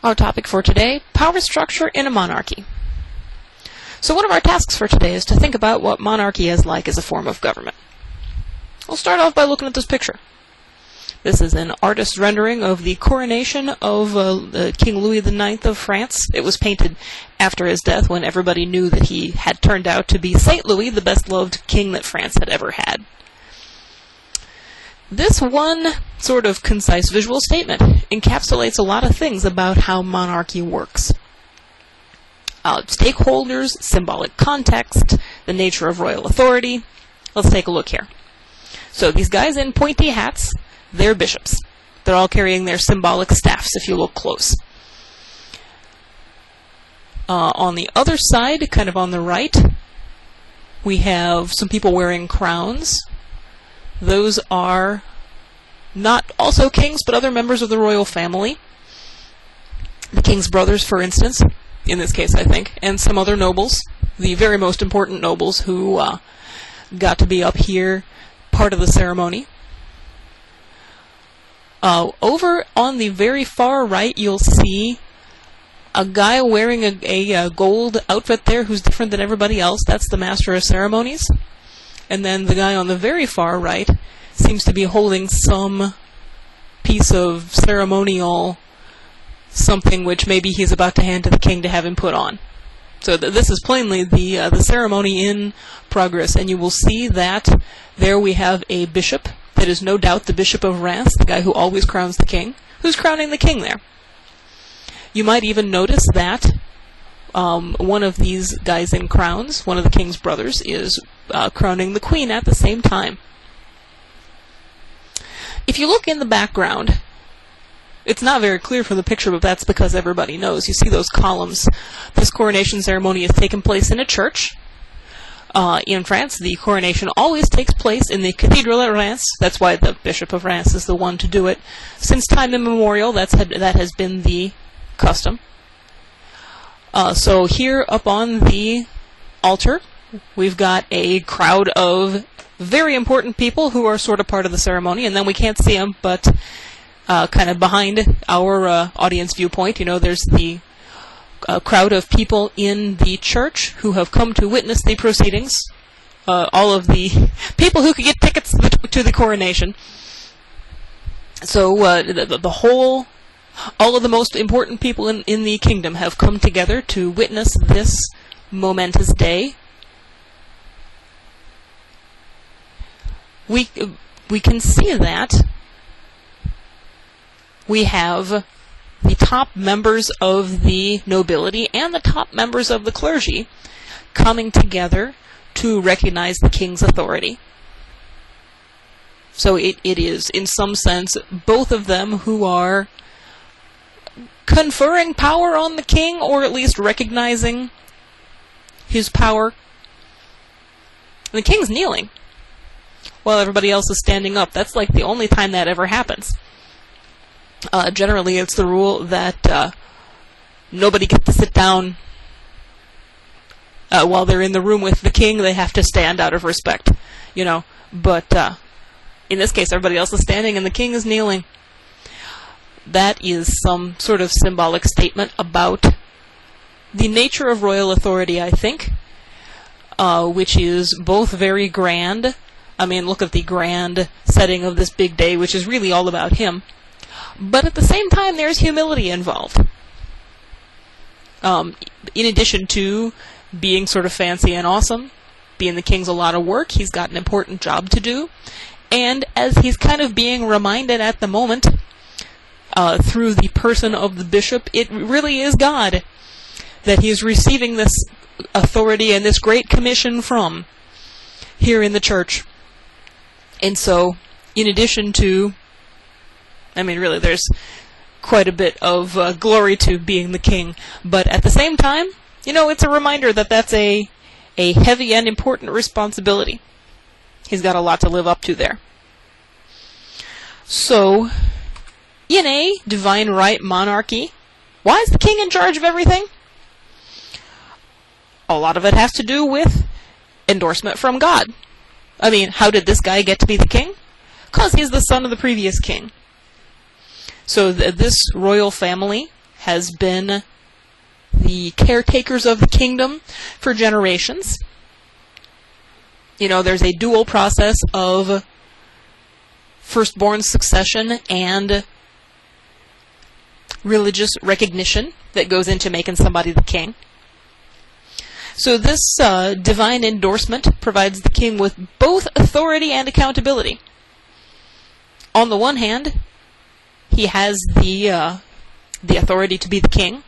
Our topic for today, power structure in a monarchy. So one of our tasks for today is to think about what monarchy is like as a form of government. We'll start off by looking at this picture. This is an artist's rendering of the coronation of King Louis IX of France. It was painted after his death when everybody knew that he had turned out to be Saint Louis, the best-loved king that France had ever had. This one sort of concise visual statement encapsulates a lot of things about how monarchy works. Stakeholders, symbolic context, the nature of royal authority. Let's take a look here. So these guys in pointy hats, they're bishops. They're all carrying their symbolic staffs if you look close. On the other side, kind of on the right, we have some people wearing crowns. Those are not also kings, but other members of the royal family. The king's brothers, for instance, in this case, I think, and some other nobles, the very most important nobles who got to be up here, part of the ceremony. Over on the very far right, you'll see a guy wearing a gold outfit there who's different than everybody else. That's the master of ceremonies. And then the guy on the very far right seems to be holding some piece of ceremonial something which maybe he's about to hand to the king to have him put on. So this is plainly the ceremony in progress, and you will see that there we have a bishop that is no doubt the Bishop of Reims, the guy who always crowns the king, who's crowning the king there. You might even notice that one of these guys in crowns, one of the king's brothers, is crowning the queen at the same time. If you look in the background, it's not very clear from the picture, but that's because everybody knows. You see those columns. This coronation ceremony has taken place in a church. In France, the coronation always takes place in the cathedral at Reims. That's why the Bishop of Reims is the one to do it. Since time immemorial, that has been the custom. So here up on the altar, we've got a crowd of very important people who are sort of part of the ceremony, and then we can't see them, but kind of behind our audience viewpoint, there's the crowd of people in the church who have come to witness the proceedings, all of the people who could get tickets to the coronation. So all of the most important people in the kingdom have come together to witness this momentous day. We can see that we have the top members of the nobility and the top members of the clergy coming together to recognize the king's authority. So it is, in some sense, both of them who are conferring power on the king, or at least recognizing his power. The king's kneeling while everybody else is standing up. That's like the only time that ever happens. Generally, it's the rule that nobody gets to sit down while they're in the room with the king. They have to stand out of respect, But in this case, everybody else is standing and the king is kneeling. That is some sort of symbolic statement about the nature of royal authority, I think, which is both very grand. I mean, look at the grand setting of this big day, which is really all about him. But at the same time, there's humility involved. In addition to being sort of fancy and awesome, being the king's a lot of work, he's got an important job to do. And as he's kind of being reminded at the moment, through the person of the bishop, it really is God that he is receiving this authority and this great commission from here in the church. And so, in addition to, really, there's quite a bit of glory to being the king, but at the same time, it's a reminder that that's a heavy and important responsibility. He's got a lot to live up to there. So, in a divine right monarchy, why is the king in charge of everything? A lot of it has to do with endorsement from God. How did this guy get to be the king? Because he's the son of the previous king. So this royal family has been the caretakers of the kingdom for generations. You know, there's a dual process of firstborn succession and religious recognition that goes into making somebody the king. So this divine endorsement provides the king with both authority and accountability. On the one hand, he has the authority to be the king,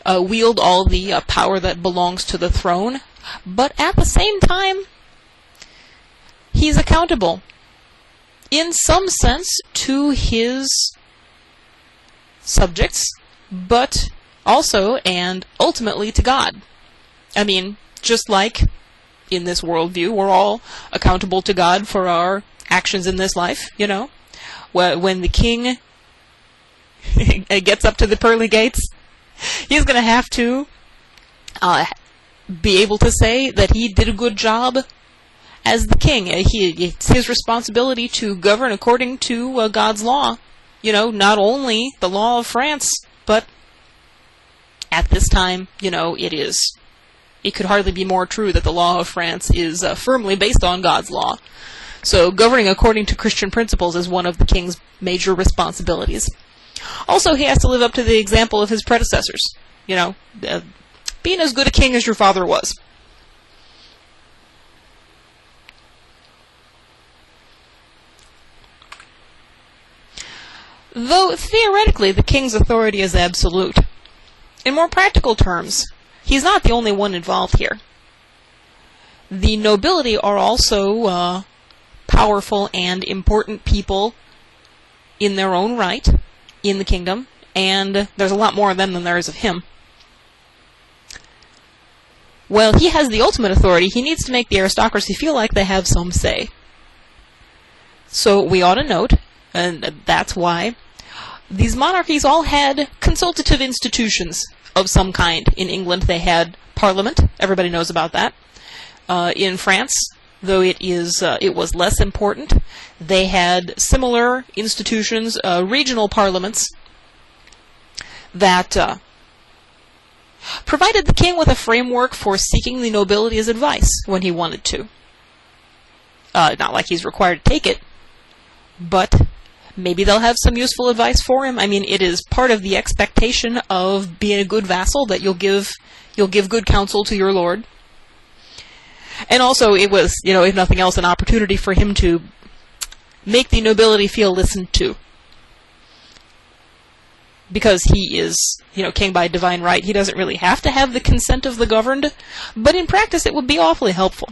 wield all the power that belongs to the throne, but at the same time, he's accountable, in some sense, to his subjects, but also and ultimately to God. I mean, just like in this worldview, we're all accountable to God for our actions in this life, you know. When the king gets up to the pearly gates, he's going to have to be able to say that he did a good job as the king. It's his responsibility to govern according to God's law. You know, not only the law of France, but at this time, you know, it could hardly be more true that the law of France is firmly based on God's law. So governing according to Christian principles is one of the king's major responsibilities. Also, he has to live up to the example of his predecessors. You know, being as good a king as your father was. Though theoretically the king's authority is absolute, in more practical terms, he's not the only one involved here. The nobility are also powerful and important people in their own right in the kingdom, and there's a lot more of them than there is of him. Well, he has the ultimate authority. He needs to make the aristocracy feel like they have some say. So we ought to note, and that's why, these monarchies all had consultative institutions of some kind. In England they had Parliament. Everybody knows about that. In France, though it was less important, they had similar institutions, regional parliaments, that provided the king with a framework for seeking the nobility's advice when he wanted to. Not like he's required to take it, but maybe they'll have some useful advice for him. I mean, it is part of the expectation of being a good vassal that you'll give good counsel to your lord. And also, it was, you know, if nothing else, an opportunity for him to make the nobility feel listened to. Because he is, you know, king by divine right, he doesn't really have to have the consent of the governed, but in practice it would be awfully helpful.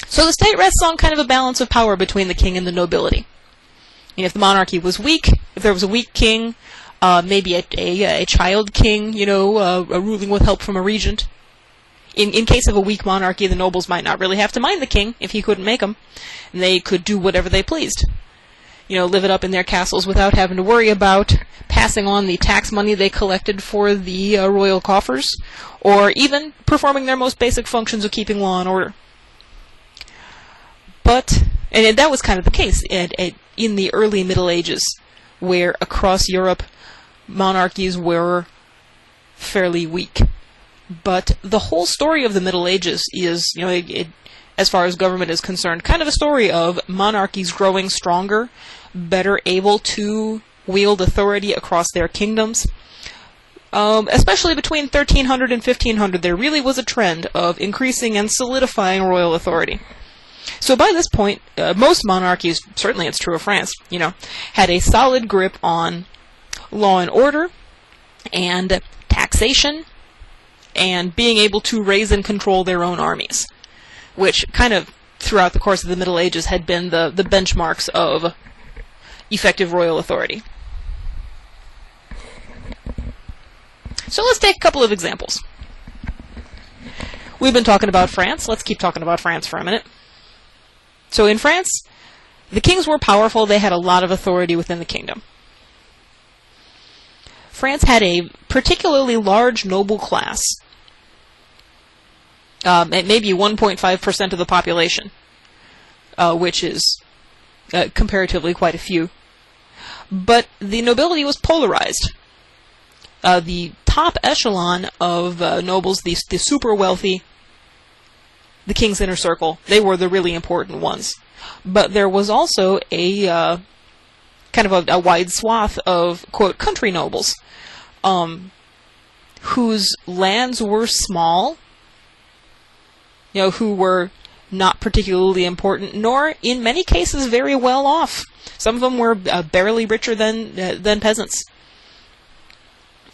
So the state rests on kind of a balance of power between the king and the nobility. And if the monarchy was weak, if there was a weak king, maybe a child king, you know, ruling with help from a regent. In case of a weak monarchy, the nobles might not really have to mind the king if he couldn't make them. And they could do whatever they pleased. You know, live it up in their castles without having to worry about passing on the tax money they collected for the royal coffers, or even performing their most basic functions of keeping law and order. But, and that was kind of the case in the early Middle Ages, where across Europe monarchies were fairly weak. But the whole story of the Middle Ages is, you know, as far as government is concerned, kind of a story of monarchies growing stronger, better able to wield authority across their kingdoms. Especially between 1300 and 1500, there really was a trend of increasing and solidifying royal authority. So by this point, most monarchies, certainly it's true of France, you know, had a solid grip on law and order, and taxation, and being able to raise and control their own armies, which kind of, throughout the course of the Middle Ages, had been the benchmarks of effective royal authority. So let's take a couple of examples. We've been talking about France. Let's keep talking about France for a minute. So in France, the kings were powerful. They had a lot of authority within the kingdom. France had a particularly large noble class, maybe 1.5% of the population, which is comparatively quite a few. But the nobility was polarized. The top echelon of nobles, the super wealthy, the king's inner circle, they were the really important ones. But there was also a kind of a wide swath of, quote, country nobles, whose lands were small, who were not particularly important, nor, in many cases, very well off. Some of them were barely richer than peasants.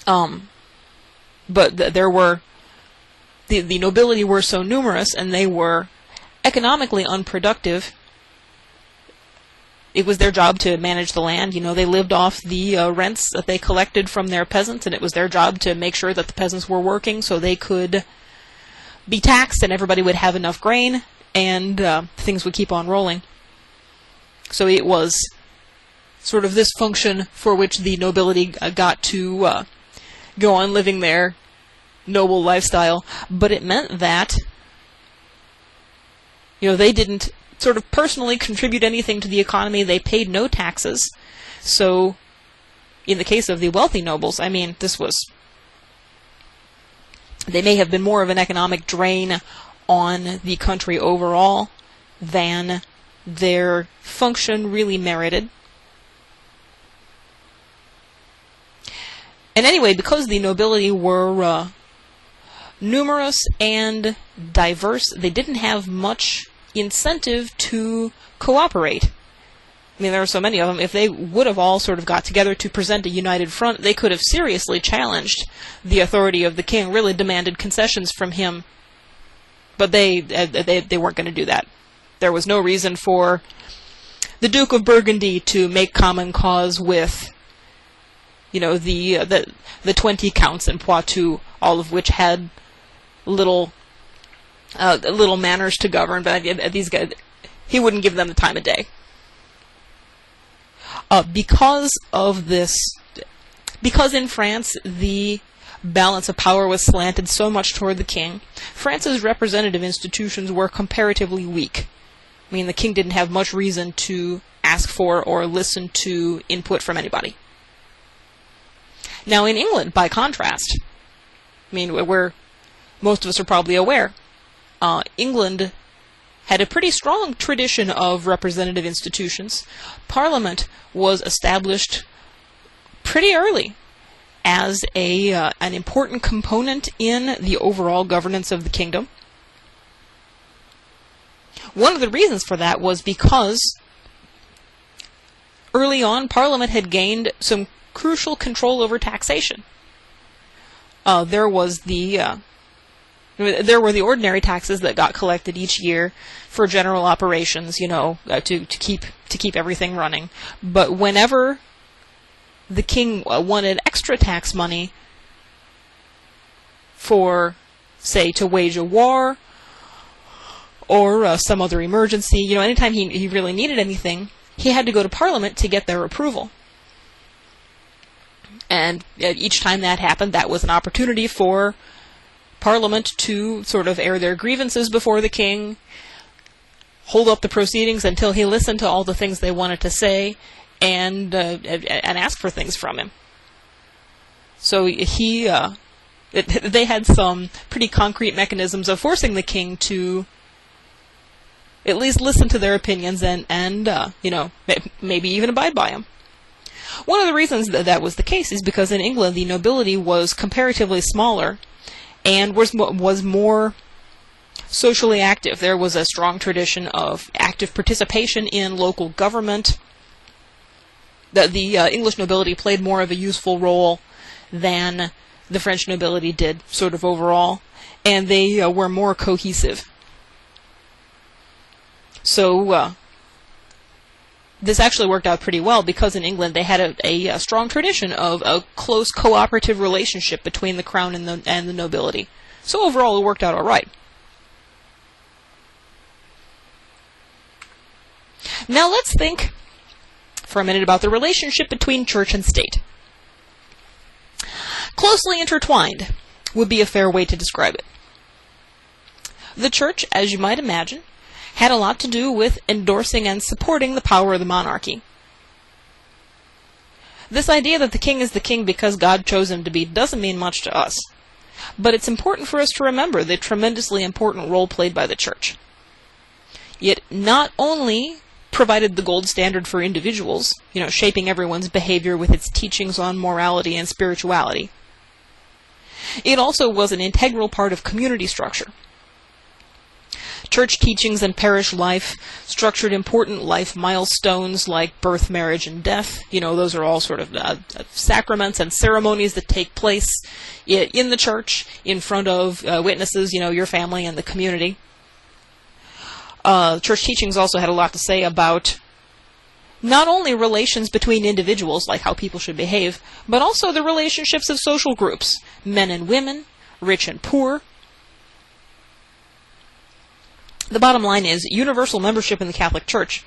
But there were the nobility were so numerous, and they were economically unproductive. It was their job to manage the land. They lived off the rents that they collected from their peasants, and it was their job to make sure that the peasants were working so they could be taxed and everybody would have enough grain, and things would keep on rolling. So it was sort of this function for which the nobility got to go on living their noble lifestyle, but it meant that they didn't sort of personally contribute anything to the economy. They paid no taxes. So in the case of the wealthy nobles, I mean, they may have been more of an economic drain on the country overall than their function really merited. And anyway, because the nobility were numerous and diverse, they didn't have much incentive to cooperate. I mean, there are so many of them. If they would have all sort of got together to present a united front, they could have seriously challenged the authority of the king, really demanded concessions from him. But they weren't going to do that. There was no reason for the Duke of Burgundy to make common cause with the 20 counts in Poitou, all of which had little manners to govern, but these guys, he wouldn't give them the time of day. Because in France the balance of power was slanted so much toward the king, France's representative institutions were comparatively weak. I mean, the king didn't have much reason to ask for or listen to input from anybody. Now in England, by contrast, I mean, where most of us are probably aware, England had a pretty strong tradition of representative institutions. Parliament was established pretty early as an important component in the overall governance of the kingdom. One of the reasons for that was because early on, Parliament had gained some crucial control over taxation. There were the ordinary taxes that got collected each year for general operations, to keep everything running. But whenever the king wanted extra tax money for, say, to wage a war or some other emergency, anytime he really needed anything, he had to go to Parliament to get their approval. And each time that happened, that was an opportunity for Parliament to sort of air their grievances before the king, hold up the proceedings until he listened to all the things they wanted to say, and ask for things from him. So they had some pretty concrete mechanisms of forcing the king to at least listen to their opinions and maybe even abide by them. One of the reasons that was the case is because in England the nobility was comparatively smaller and was more socially active. There was a strong tradition of active participation in local government. The English nobility played more of a useful role than the French nobility did, sort of overall, and they were more cohesive. So this actually worked out pretty well because in England they had a strong tradition of a close cooperative relationship between the crown and the nobility. So overall it worked out all right. Now let's think for a minute about the relationship between church and state. Closely intertwined would be a fair way to describe it. The church, as you might imagine, had a lot to do with endorsing and supporting the power of the monarchy. This idea that the king is the king because God chose him to be doesn't mean much to us. But it's important for us to remember the tremendously important role played by the church. It not only provided the gold standard for individuals, shaping everyone's behavior with its teachings on morality and spirituality, it also was an integral part of community structure. Church teachings and parish life structured important life milestones like birth, marriage, and death. Those are all sort of sacraments and ceremonies that take place in the church in front of witnesses, your family and the community. Church teachings also had a lot to say about not only relations between individuals, like how people should behave, but also the relationships of social groups, men and women, rich and poor. The bottom line is, universal membership in the Catholic Church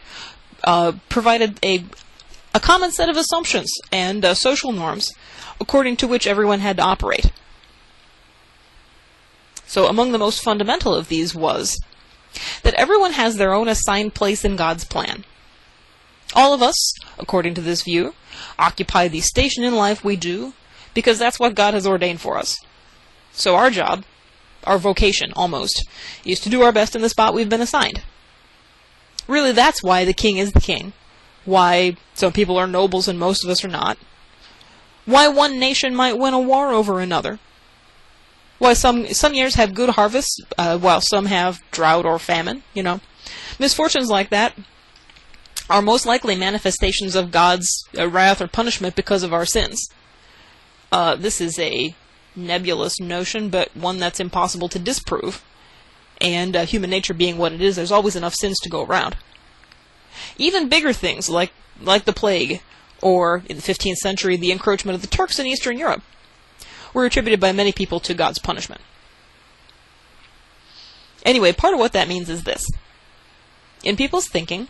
provided a common set of assumptions and social norms according to which everyone had to operate. So among the most fundamental of these was that everyone has their own assigned place in God's plan. All of us, according to this view, occupy the station in life we do because that's what God has ordained for us. So our job, our vocation almost, is to do our best in the spot we've been assigned. Really, that's why the king is the king. Why some people are nobles and most of us are not. Why one nation might win a war over another. Why some years have good harvests, while some have drought or famine, Misfortunes like that are most likely manifestations of God's wrath or punishment because of our sins. This is a nebulous notion, but one that's impossible to disprove. And human nature being what it is, there's always enough sins to go around. Even bigger things, like the plague, or, in the 15th century, the encroachment of the Turks in Eastern Europe, were attributed by many people to God's punishment. Anyway, part of what that means is this. In people's thinking,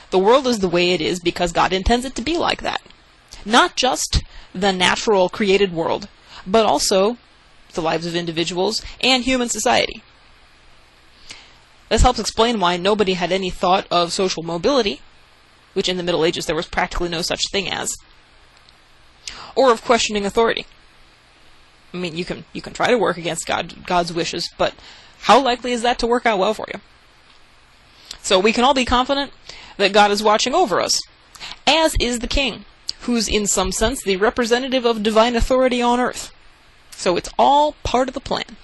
the world is the way it is because God intends it to be like that. Not just the natural created world, but also the lives of individuals and human society. This helps explain why nobody had any thought of social mobility, which in the Middle Ages there was practically no such thing as, or of questioning authority. I mean, you can try to work against God's wishes, but how likely is that to work out well for you? So we can all be confident that God is watching over us, as is the king, who's in some sense the representative of divine authority on earth. So it's all part of the plan.